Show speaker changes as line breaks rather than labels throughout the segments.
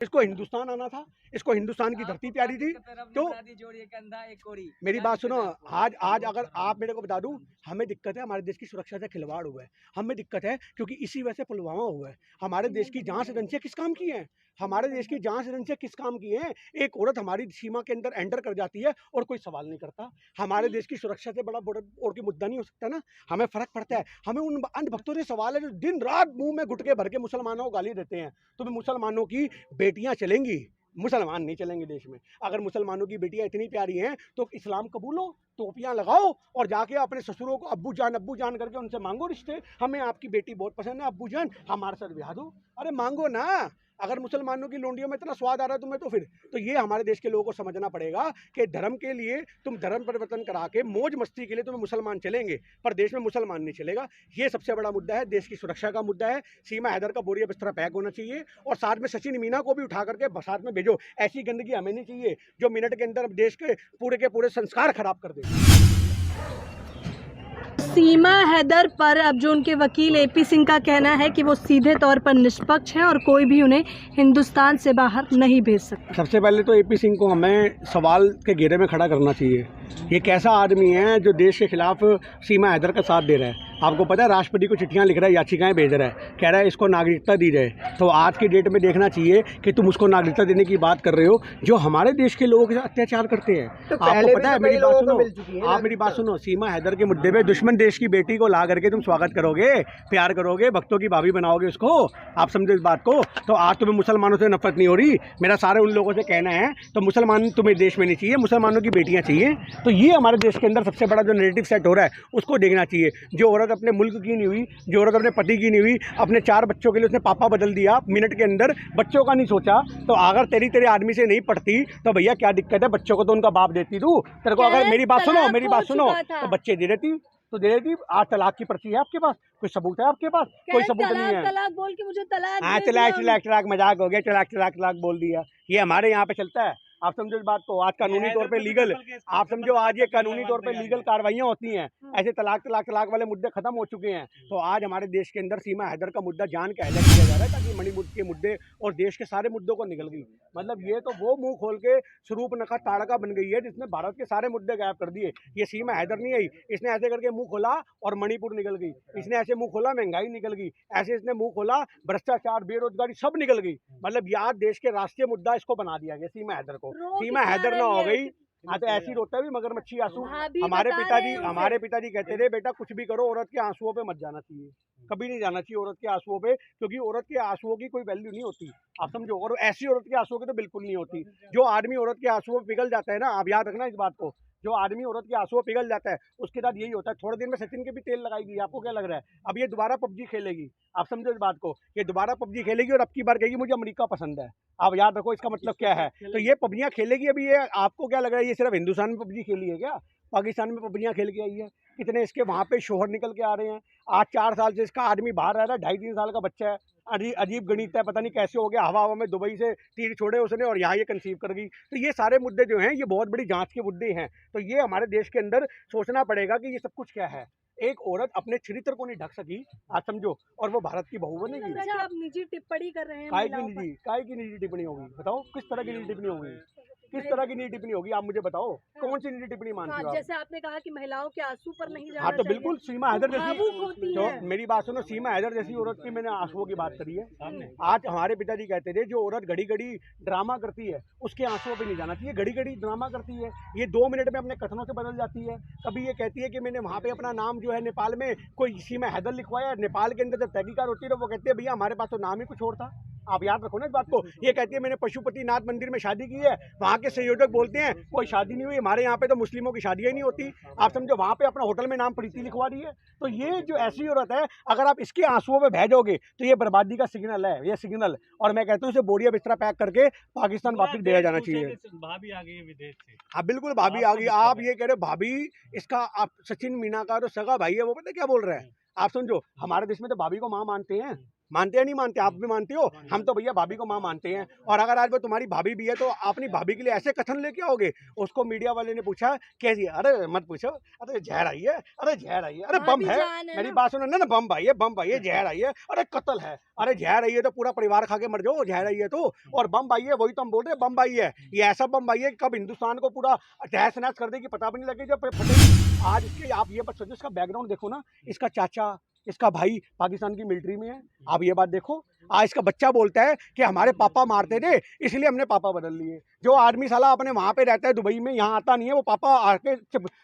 इसको हिंदुस्तान आना था, इसको हिंदुस्तान की धरती प्यारी थी। तो मेरी बात सुनो, आज आज अगर आप मेरे को बता दूं, हमें दिक्कत है, हमारे देश की सुरक्षा से खिलवाड़ हुआ है। हमें दिक्कत है क्योंकि इसी वजह से पुलवामा हुआ है। हमारे देश की जांच एजेंसियां किस काम की हैं? हमारे देश की जांच एजेंसियां किस काम की हैं? एक औरत हमारी सीमा के अंदर एंटर कर जाती है और कोई सवाल नहीं करता। हमारे देश की सुरक्षा से बड़ा और की मुद्दा नहीं हो सकता ना। हमें फर्क पड़ता है। हमें उन अंधभक्तों से सवाल है जो दिन रात मुंह में गुटके भर के मुसलमानों को गाली देते हैं। तुम्हें मुसलमानों की बेटियां चलेंगी, मुसलमान नहीं चलेंगे देश में। अगर मुसलमानों की बेटियां इतनी प्यारी हैं तो इस्लाम कबूलो, टोपियां लगाओ और जाके अपने ससुरों को अब्बू जान करके उनसे मांगो रिश्ते। हमें आपकी बेटी बहुत पसंद है अब्बू जान, हमारे साथ ब्याह दो। अरे मांगो ना। अगर मुसलमानों की लोंडियों में इतना स्वाद आ रहा है तुम्हें, तो ये हमारे देश के लोगों को समझना पड़ेगा कि धर्म के लिए तुम धर्म परिवर्तन करा के मौज मस्ती के लिए तुम्हें मुसलमान चलेंगे, पर देश में मुसलमान नहीं चलेगा। ये सबसे बड़ा मुद्दा है, देश की सुरक्षा का मुद्दा है। सीमा हैदर का बोरिया बिस्तरा पैक होना चाहिए और साथ में सचिन मीना को भी उठा करके साथ में भेजो। ऐसी गंदगी हमें नहीं चाहिए जो मिनट के अंदर देश के पूरे संस्कार खराब कर दे।
सीमा हैदर पर अब जो उनके वकील एपी सिंह का कहना है कि वो सीधे तौर पर निष्पक्ष हैं और कोई भी उन्हें हिंदुस्तान से बाहर नहीं भेज सकता।
सबसे पहले तो एपी सिंह को हमें सवाल के घेरे में खड़ा करना चाहिए। ये कैसा आदमी है जो देश के खिलाफ सीमा हैदर का साथ दे रहा है? आपको पता है राष्ट्रपति को चिट्ठियां लिख रहा है, याचिकाएं भेज रहा है, कह रहा है इसको नागरिकता दी जाए। तो आज की डेट में देखना चाहिए कि तुम उसको नागरिकता देने की बात कर रहे हो जो हमारे देश के लोगों के साथ अत्याचार करते हैं। तो आपको पता है, मेरी बात सुनो, आप मेरी बात सुनो, सीमा हैदर के मुद्दे पे दुश्मन देश की बेटी को ला करके तुम स्वागत करोगे, प्यार करोगे, भक्तों की भाभी बनाओगे उसको। आप समझो इस बात को। तो आज तुम्हें मुसलमानों से नफरत नहीं हो रही। मेरा सारे उन लोगों से कहना है तो मुसलमान तुम्हें देश में नहीं चाहिए, मुसलमानों की बेटियां चाहिए। तो ये हमारे देश के अंदर सबसे बड़ा जो नैरेटिव सेट हो रहा है उसको देखना चाहिए। जो औरत अपने मुल्क की नहीं हुई, जो औरत अपने पति की नहीं हुई, अपने 4 बच्चों के लिए उसने पापा बदल दिया मिनट के अंदर, बच्चों का नहीं सोचा। तो अगर तेरे आदमी से नहीं पढ़ती तो भैया क्या दिक्कत है? बच्चों को तो उनका बाप देती तू। तेरे को अगर मेरी बात सुनो तो बच्चे दे देती, तो दे देती। आज तलाक की पर्ची है आपके पास? कोई सबूत है आपके पास? कोई सबूत नहीं है।
तलाक बोल के मुझे तलाक,
हाँ, तलाक मजाक हो गया। तलाक बोल दिया। ये हमारे यहाँ पे चलता है। आप समझो इस बात को। आज कानूनी तौर पे लीगल, आप समझो आज ये कानूनी तौर पे लीगल कार्रवाइयाँ होती हैं। ऐसे तलाक वाले मुद्दे खत्म हो चुके हैं। तो आज हमारे देश के अंदर सीमा हैदर का मुद्दा जान के हाईलाइट किया जा रहा है ताकि मणिपुर के मुद्दे और देश के सारे मुद्दों को निकल गई। मतलब ये तो वो मुंह खोल के स्वरूपनखा ताड़का बन गई है जिसने भारत के सारे मुद्दे गायब कर दिए। ये सीमा हैदर नहीं आई, इसने ऐसे करके मुंह खोला और मणिपुर निकल गई। इसने ऐसे मुंह खोला, महंगाई निकल गई। ऐसे इसने मुंह खोला, भ्रष्टाचार, बेरोजगारी सब निकल गई। मतलब यार देश के राष्ट्रीय मुद्दा इसको बना दिया गया सीमा हैदर को। सीमा हैदर ना हो गई। हाँ, तो ऐसी रोता है भी मगरमच्छी आंसू। हमारे पिताजी कहते थे बेटा कुछ भी करो औरत के आंसुओं पे मत जाना चाहिए, कभी नहीं जाना चाहिए औरत के आंसुओं पे, क्योंकि औरत के आंसुओं की कोई वैल्यू नहीं होती। आप समझो। और ऐसी औरत के आंसुओं की तो बिल्कुल नहीं होती। जो आदमी औरत के आंसुओं पे पिघल जाता है ना, आप याद रखना इस बात को, जो आदमी औरत के आंसुओं पिघल जाता है उसके साथ यही होता है। थोड़े दिन में सचिन के भी तेल लगाएगी। आपको क्या लग रहा है? अब ये दोबारा पबजी खेलेगी। आप समझो इस बात को, ये दोबारा पबजी खेलेगी और अब की बार कहेगी मुझे अमेरिका पसंद है। आप याद रखो इसका मतलब क्या है। तो ये पबजियां खेलेगी अभी। ये आपको क्या लग रहा है ये सिर्फ हिंदुस्तान में पबजी खेली है क्या? पाकिस्तान में पबजियां खेल के आई है। कितने इसके वहाँ पे शोहर निकल के आ रहे हैं। आज 4 साल से इसका आदमी बाहर रह रहा है, 2.5-3 साल का बच्चा है। अजीब गणित है, पता नहीं कैसे हो गया। हवा में दुबई से तीर छोड़े उसने और यहाँ ये कंसीव कर गई। तो ये सारे मुद्दे जो हैं ये बहुत बड़ी जांच के मुद्दे हैं। तो ये हमारे देश के अंदर सोचना पड़ेगा कि ये सब कुछ क्या है। एक औरत अपने चरित्र को नहीं ढक सकी, आप समझो, और वो भारत की बहू बनेगी।
आप निजी टिप्पणी कर रहे हैं।
काय की निजी टिप्पणी होगी? बताओ किस तरह की निजी टिप्पणी होगी? किस तरह की निजी टिप्पणी होगी? आप मुझे बताओ कौन सी निजी टिप्पणी मानती हो?
जैसे आपने कहा कि महिलाओं के आंसू पर नहीं जाना
हाँ, तो बिल्कुल सीमा हैदर
जैसी
जो, मेरी बात सुनो, सीमा हैदर जैसी औरत की मैंने आंसुओं की बात करी है। आज हमारे पिताजी कहते थे जो औरत घड़ी घड़ी ड्रामा करती है उसके आंसुओं पे नहीं जाना चाहिए। घड़ी घड़ी ड्रामा करती है, ये 2 मिनट में अपने कथनों से बदल जाती है। कभी ये कहती है कि मैंने वहाँ पे अपना नाम जो है नेपाल में कोई सीमा हैदर लिखवाया। नेपाल के अंदर जब तहकीकात होती है तो वो कहते हैं भैया हमारे पास तो नाम ही कुछ और था। आप याद रखो ना इस बात को। ये कहती है मैंने पशुपतिनाथ मंदिर में शादी की है, वहाँ के संयोजक बोलते हैं कोई शादी नहीं हुई। हमारे यहाँ पे तो मुस्लिमों की शादियाँ ही नहीं होती। आप समझो, वहाँ पे अपना होटल में नाम प्रीति लिखवा दी है। तो ये जो ऐसी औरत है, अगर आप इसके आंसुओं पे भेजोगे तो ये बर्बादी का सिग्नल है, ये सिग्नल। और मैं कहता हूँ इसे बोरिया बिस्तरा पैक करके पाकिस्तान वापस दिया जाना चाहिए।
भाभी आ गई विदेश से।
हाँ बिल्कुल, भाभी आ गई। आप ये कह रहे भाभी, इसका आप सचिन मीना का जो सगा भाई है वो पता क्या बोल रहे हैं? आप समझो, हमारे देश में तो भाभी को माँ मानते हैं। मानते हैं नहीं मानते? आप भी मानते हो? हम तो भैया भाभी को माँ मानते हैं। और अगर आज वो तुम्हारी भाभी भी है तो अपनी भाभी के लिए ऐसे कथन लेके आओगे? उसको मीडिया वाले ने पूछा कैसी है, अरे मत पूछो, अरे जहर आई है, अरे जहर आई है, अरे बम है। मेरी बात सुनो ना, बम भाई है, बम भाई है, जहर आई है, अरे कत्ल है, अरे जहर आई है तो पूरा परिवार खा के मर जाओ, जहर आई है तो। और बम भाई है, वही तो हम बोल रहे हैं, बम भाई है। ये ऐसा बम भाई है कब हिंदुस्तान को पूरा तहस नहस कर देगी पता भी नहीं लगेगी जब फटेगी। आज इसके आप ये बात सोचो, इसका बैकग्राउंड देखो ना, इसका चाचा, इसका भाई पाकिस्तान की मिलिट्री में है। आप ये बात देखो, आज इसका बच्चा बोलता है कि हमारे पापा मारते थे इसलिए हमने पापा बदल लिए। जो आदमी साला अपने वहाँ पे रहता है दुबई में, यहाँ आता नहीं है, वो पापा आके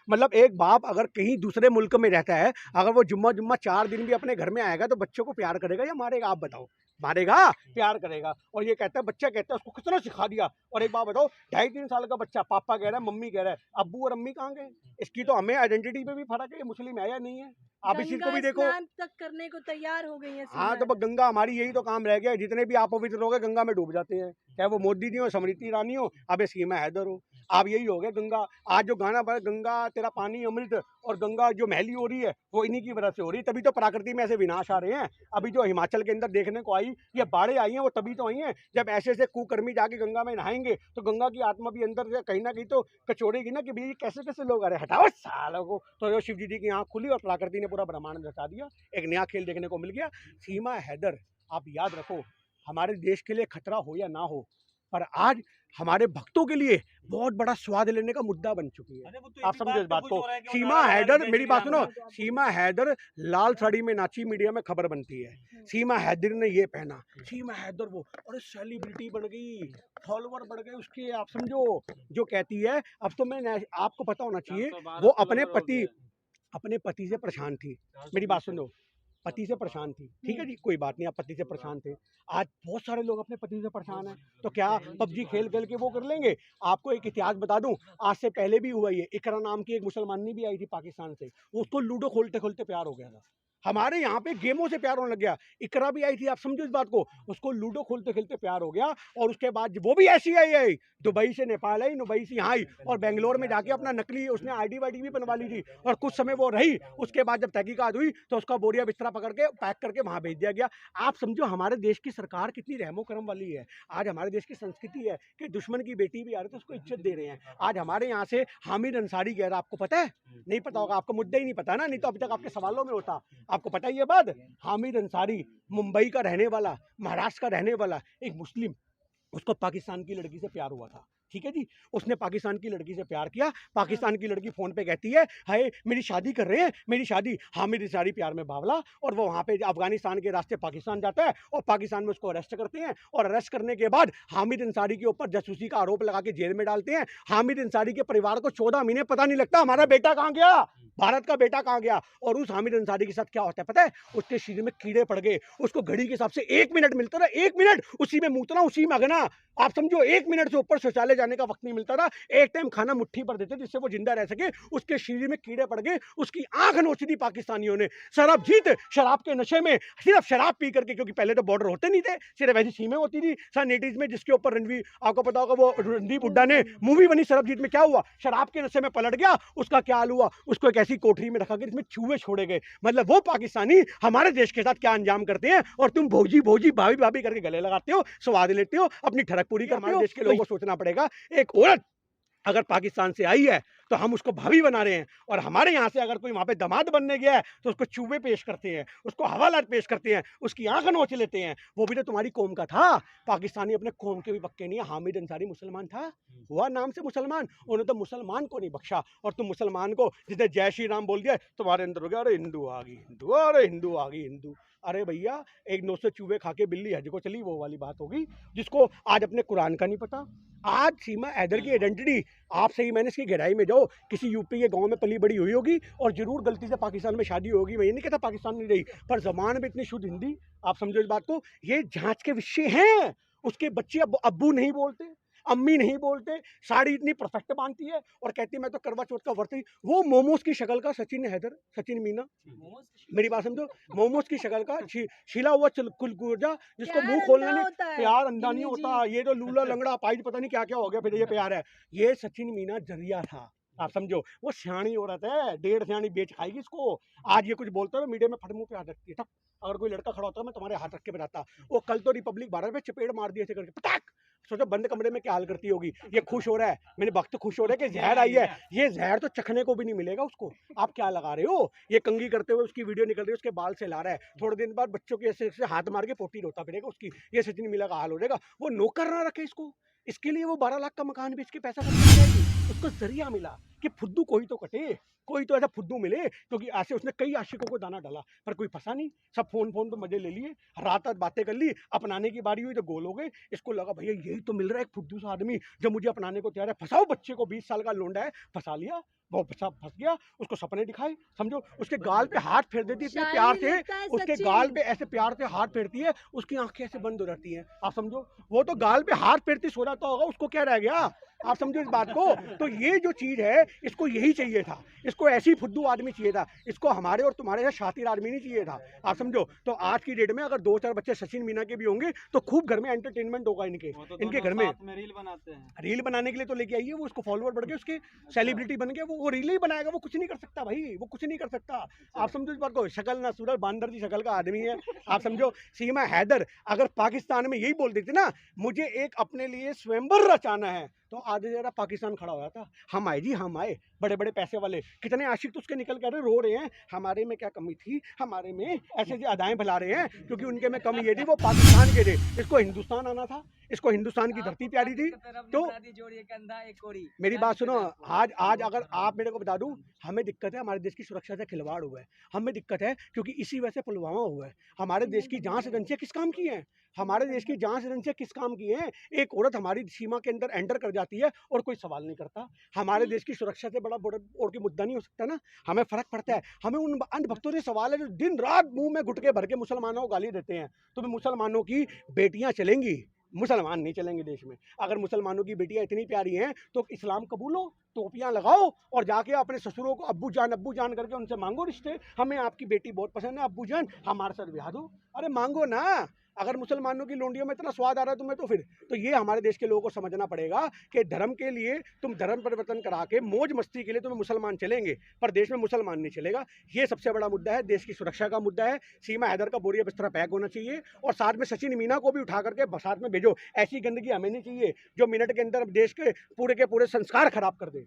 मतलब एक बाप अगर कहीं दूसरे मुल्क में रहता है, अगर वो जुम्मा 4 दिन भी अपने घर में आएगा तो बच्चों को प्यार करेगा या मारेगा? आप बताओ। मारेगा, प्यार करेगा। और ये कहता है, बच्चा कहता है उसको कितना सिखा दिया। और एक बात बताओ, 2.5-3 साल का बच्चा पापा कह रहा है, मम्मी कह रहा है, अब्बू और अम्मी कहाँ गए? इसकी तो हमें आइडेंटिटी पे भी फर्क है, मुस्लिम है या नहीं है। आप इस चीज को भी देखो।
स्नान तक करने को तैयार हो गई है।
हाँ तो गंगा हमारी, यही तो काम रह गया है। जितने भी आप पवित्र हो गए गंगा में डूब जाते हैं, चाहे वो मोदी जी हो, स्मृति ईरानी हो, अब सीमा हैदर हो, आप यही हो गए गंगा। आज जो गाना बना गंगा तेरा पानी अमृत, और गंगा जो मैली हो रही है वो इन्हीं की वजह से हो रही है। तभी तो प्रकृति में ऐसे विनाश आ रहे हैं। अभी जो हिमाचल के अंदर देखने को आई, ये बाढ़ें आई हैं, वो तभी तो आई हैं जब ऐसे ऐसे कुकर्मी जाके गंगा में नहाएंगे तो गंगा की आत्मा भी अंदर से कहीं ना कहीं तो कचोड़ेगी ना कि भाई कैसे कैसे लोग आ रहे हैं, हटाओ सालों को। तो जो शिव जी की आँख खुली और प्रकृति ने पूरा ब्रह्मांड बता दिया, एक नया खेल देखने को मिल गया। सीमा हैदर, आप याद रखो, हमारे देश के लिए खतरा हो या ना हो, पर आज हमारे भक्तों के लिए बहुत बड़ा स्वाद लेने का मुद्दा बन चुकी है। आप समझो इस बात को। सीमा हैदर, मेरी बात सुनो, सीमा हैदर लाल साड़ी में नाची, मीडिया में खबर बनती है, सीमा हैदर ने ये पहना, सीमा हैदर वो, और सेलिब्रिटी बन गई, फॉलोवर बढ़ गए उसके। आप समझो, जो कहती है, अब तो मैं, आपको पता होना चाहिए, वो अपने पति से परेशान थी। मेरी बात सुनो, पति से परेशान थी, ठीक है जी, कोई बात नहीं, आप पति से परेशान थे। आज बहुत सारे लोग अपने पति से परेशान हैं, तो क्या पबजी खेल खेल के वो कर लेंगे? आपको एक इतिहास बता दूं, आज से पहले भी हुआ ये। इकरा नाम की एक मुसलमानी भी आई थी पाकिस्तान से, उसको लूडो खोलते खोलते प्यार हो गया था। हमारे यहाँ पे गेमों से प्यार होने लग गया। इकरा भी आई थी, आप समझो इस बात को, उसको लूडो खोलते खेलते प्यार हो गया, और उसके बाद वो भी ऐसी आई, दुबई से नेपाल आई, दुबई से यहाँ आई, और बेंगलोर में जाके अपना नकली उसने आईडी वाईडी भी बनवा ली थी, और कुछ समय वो रही। उसके बाद जब तहकीकात हुई तो उसका बोरिया बिस्तरा पकड़ के पैक करके वहाँ भेज दिया गया। आप समझो हमारे देश की सरकार कितनी रहमो करम वाली है। आज हमारे देश की संस्कृति है कि दुश्मन की बेटी भी आ रही तो उसको इज्जत दे रहे हैं। आज हमारे यहाँ से हामिद अंसारी कह रहा, आपको पता है? नहीं पता होगा, आपको मुद्दा ही नहीं पता ना, नहीं तो अभी तक आपके सवालों में होता। आपको पता ही है बात? हामिद अंसारी मुंबई का रहने वाला, महाराष्ट्र का रहने वाला एक मुस्लिम, उसको पाकिस्तान की लड़की से प्यार हुआ था, ठीक है जी। उसने पाकिस्तान की लड़की से प्यार किया, पाकिस्तान की लड़की फोन पे कहती है, हाय मेरी शादी कर रहे हैं, मेरी शादी। हामिद अंसारी प्यार में बावला, और वो वहाँ पे अफगानिस्तान के रास्ते पाकिस्तान जाता है, और पाकिस्तान में उसको अरेस्ट करते हैं, और अरेस्ट करने के बाद हामिद अंसारी के ऊपर जासूसी का आरोप लगा के जेल में डालते हैं। हामिद अंसारी के परिवार को 14 महीने पता नहीं लगता हमारा बेटा कहाँ गया, भारत का बेटा कहाँ गया। और उस हामिद अंसारी के साथ क्या होता है पता है? उसके शरीर में कीड़े पड़ गए, उसको घड़ी के हिसाब से 1 मिनट मिलता था, 1 मिनट, उसी में मूतना, उसी में अगना। आप समझो 1 मिनट से ऊपर शौचालय जाने का वक्त नहीं मिलता था। एक टाइम खाना मुट्ठी पर देते जिससे वो जिंदा रह सके। उसके शरीर में कीड़े पड़ गए, उसकी आंख नोच दी पाकिस्तानियों ने। सरबजीत शराब के नशे में, सिर्फ शराब पी करके, क्योंकि पहले तो बॉर्डर होते नहीं थे, सिर्फ ऐसी सीमें होती थी सन 80s में, जिसके ऊपर रणवीर, आपको पता होगा वो रणदीप हुड्डा ने मूवी बनी सरबजीत में, क्या हुआ? शराब के नशे में पलट गया, उसका क्या हाल हुआ? उसको एक ऐसी कोठरी में रखा गया जिसमें चूहे छोड़े गए। मतलब वो पाकिस्तानी हमारे देश के साथ क्या अंजाम करते हैं, और तुम भौजी भौजी भाभी भाभी करके गले लगाते हो, स्वाद लेते हो, अपनी ठड़क पूरी करते हो। देश के लोगों को सोचना पड़ेगा, एक औरत अगर पाकिस्तान से आई है तो हम उसको भाभी बना रहे हैं, और हमारे यहाँ से अगर कोई वहाँ पे दामाद बनने गया है तो उसको चूहे पेश करते हैं, उसको हवालात पेश करते हैं, उसकी आंख नोच लेते हैं। वो भी तो तुम्हारी कौम का था। पाकिस्तानी अपने कौम के भी पक्के नहीं है। हामिद अंसारी मुसलमान था, हुआ नाम से मुसलमान, उन्होंने तो मुसलमान को नहीं बख्शा। और तुम मुसलमान को जिसने जय श्री राम बोल दिया, तुम्हारे अंदर हो गया अरे हिंदू आ गई हिंदू, अरे हिंदू आ गई हिंदू। अरे भैया, एक 900 चूहे खा के बिल्ली हज को चली, वो वाली बात होगी, जिसको आज अपने कुरान का नहीं पता। आज सीमा हैदर की आइडेंटिटी, आप सही मैंने इसकी गहराई में जाओ, किसी यूपी के गांव में पली बड़ी हुई होगी, और जरूर गलती से पाकिस्तान में शादी होगी। मैं ये नहीं कहता पाकिस्तान नहीं रही, पर जबान में इतनी शुद्ध हिंदी, आप समझो इस बात को। ये जांच के विषय हैं। उसके बच्चे अब्बू नहीं बोलते, अम्मी नहीं बोलते, साड़ी इतनी परफेक्ट बांधती है, और कहती है मैं तो करवा चौथ का व्रत ही। वो मोमोज की शक्ल का सचिन हैदर, सचिन मीना, मेरी बात समझो, मोमोज की शक्ल का शीला हुआ कुलकुर्जा, जिसको मुंह खोलने नहीं, प्यार अंधा नहीं होता। ये तो लूला लंगड़ा पाइज पता नहीं क्या क्या हो गया, फिर ये प्यार है। ये सचिन मीना जरिया था, आप समझो, वो सियाणी औरत है, 1.5 सियाणी बेच खाएगी इसको। आज ये कुछ बोलते हो मीडिया में, फट मुंह पे हाथ रखती है तब। अगर कोई लड़का खड़ा होता है मैं तुम्हारे हाथ रख के बताता, वो कल तो रिपब्लिक भारत में चपेट मार दिए ऐसे करके पटाक। सोचो बंद कमरे में क्या हाल करती होगी। ये खुश हो रहा है, मेरे भक्त खुश हो रहे हैं कि जहर आई है, ये जहर तो चखने को भी नहीं मिलेगा उसको। आप क्या लगा रहे हो? ये कंघी करते हुए उसकी वीडियो निकल रही है, उसके बाल से ला रहा है, थोड़े दिन बाद बच्चों के ऐसे हाथ मार के पोटी रोता फिरेगा उसकी। ये सचिन मिला का हाल हो जाएगा। वो नौकर ना रखे इसको, इसके लिए वो 12 लाख का मकान बेच के पैसा खर्च जाएगी। उसको जरिया मिला कि फुद्दू कोई तो कटे, कोई तो ऐसा फुद्दू मिले, क्योंकि ऐसे उसने कई आशिकों को दाना डाला पर कोई फंसा नहीं। सब फोन पे मजे ले लिए, रात रात बातें कर ली, अपनाने की बारी हुई तो गोल हो गए। इसको लगा भैया यही तो मिल रहा है एक फुद्दू सा आदमी जो मुझे अपनाने को तैयार है। फंसाओ बच्चे को, 20 साल का लोंडा है, फंसा लिया। वो फंस गया, उसको सपने दिखाए, समझो उसके गाल पे हाथ फेर देती इतने प्यार से, उसके गाल पे ऐसे प्यार से हाथ फेरती है, उसकी आंखें ऐसे बंद हो जाती हैं। आप समझो वो तो गाल पे हाथ फेरती सो जाता होगा, उसको क्या रह गया? आप समझो इस बात को। तो ये जो चीज है इसको यही चाहिए था, इसको ऐसी फुद्दू आदमी चाहिए था, इसको हमारे और तुम्हारे यहाँ शातिर आदमी नहीं चाहिए था। आप समझो। तो आज की डेट में अगर 2-4 बच्चे सचिन मीना के भी होंगे तो खूब घर में एंटरटेनमेंट होगा इनके घर में।
रील बनाते हैं,
रील बनाने के लिए तो लेके आइए, वो उसको फॉलोअर बढ़ गए, उसके सेलिब्रिटी बन गए, वो रील ही बनाएगा, वो कुछ नहीं कर सकता भाई, वो कुछ नहीं कर सकता। आप समझो इस बात को। शक्ल ना सूरत, बांदर की शक्ल का आदमी है। आप समझो सीमा हैदर अगर पाकिस्तान में यही बोल देती ना, मुझे एक अपने लिए स्वयंवर रचाना है, तो आधे जरा पाकिस्तान खड़ा हो जाता। हम आए जी, हम आए, बड़े बड़े पैसे वाले, कितने आशिक तो उसके निकल कर रो रहे हैं, हमारे में क्या कमी थी, हमारे में ऐसे जो अदाएं फैला रहे हैं, क्योंकि उनके में कमी ये थी वो पाकिस्तान के थे, इसको हिंदुस्तान आना था, इसको हिंदुस्तान की धरती प्यारी थी। तो मेरी बात सुनो, आज अगर आप मेरे को बता दूं, हमें दिक्कत है, हमारे देश की सुरक्षा से खिलवाड़ हुआ है, हमें दिक्कत है क्योंकि इसी वजह से पुलवामा हुआ है। हमारे देश की जांच एजेंसियां किस काम की हैं? हमारे देश की जांच एजेंसियां किस काम की हैं? एक औरत हमारी सीमा के अंदर एंटर कर जाती है और कोई सवाल नहीं करता। हमारे देश की सुरक्षा से बड़ा और कोई मुद्दा नहीं हो सकता ना। हमें फर्क पड़ता है, हमें उन अंधभक्तों से सवाल है जो दिन रात मुंह में गुटके भर के मुसलमानों को गाली देते हैं। तो मुसलमानों की बेटियां चलेंगी, मुसलमान नहीं चलेंगे देश में। अगर मुसलमानों की बेटियां इतनी प्यारी हैं तो इस्लाम कबूलो, टोपियां लगाओ और जाके अपने ससुरों को अब्बू जान करके उनसे मांगो रिश्ते। हमें आपकी बेटी बहुत पसंद है अब्बू जान, हमारे साथ ब्याह दो। अरे मांगो ना। अगर मुसलमानों की लोंडियों में इतना स्वाद आ रहा है तुम्हें, तो फिर तो ये हमारे देश के लोगों को समझना पड़ेगा कि धर्म के लिए तुम धर्म परिवर्तन करा के मौज मस्ती के लिए तुम्हें मुसलमान चलेंगे, पर देश में मुसलमान नहीं चलेगा। ये सबसे बड़ा मुद्दा है, देश की सुरक्षा का मुद्दा है। सीमा हैदर का बोरिया बिस्तरा पैक होना चाहिए और साथ में सचिन मीना को भी उठा करके साथ में भेजो। ऐसी गंदगी हमें नहीं चाहिए जो मिनट के अंदर देश के पूरे संस्कार खराब कर दे।